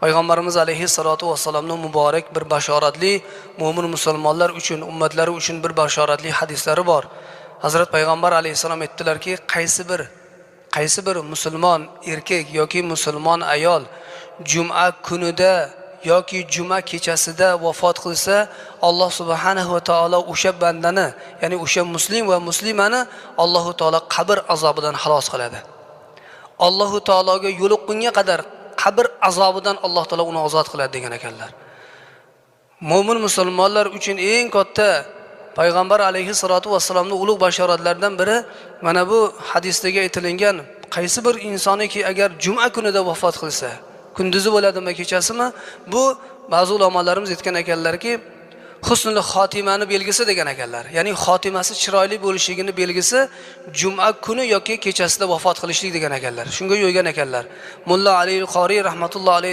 Payg'ambarimiz alayhissalatu vassalamning muborak bir bashoratli mo'min musulmonlar uchun, ummatlari uchun bir bashoratli hadislari bor. Hazrat Payg'ambar alayhissalom aytdilarki, qaysi bir musulmon erkak yoki musulmon ayol juma kunida yoki juma kechasida vafot qilsa, Alloh subhanahu va taolo o'sha bandani, ya'ni o'sha muslim va muslimani Alloh taolo qabr azobidan xalos qiladi. Alloh taologa yo'liqqunga qadar qabr azobidan Alloh taolo uni ozod qiladi degan ekanlar. Mo'min musulmonlar uchun eng katta Payg'ambar alayhissalatu vassalamning ulug' bashoratlaridan biri mana bu hadisdagi aytilgan qaysi bir insoniki agar juma kunida vafot qilsa, kunduzi bo'ladimi, kechasimi, bu ba'zi ulamolarimiz aytgan ekanlarki, husnul xotimani belgisi degan ekanlar. Ya'ni xotimasi chiroyli bo'lishligini belgisi juma kuni yoki kechasida vafot qilishlik degan ekanlar. Shunga yo'ygan ekanlar. Mulla Ali al-Qori rahmatullohi alayhi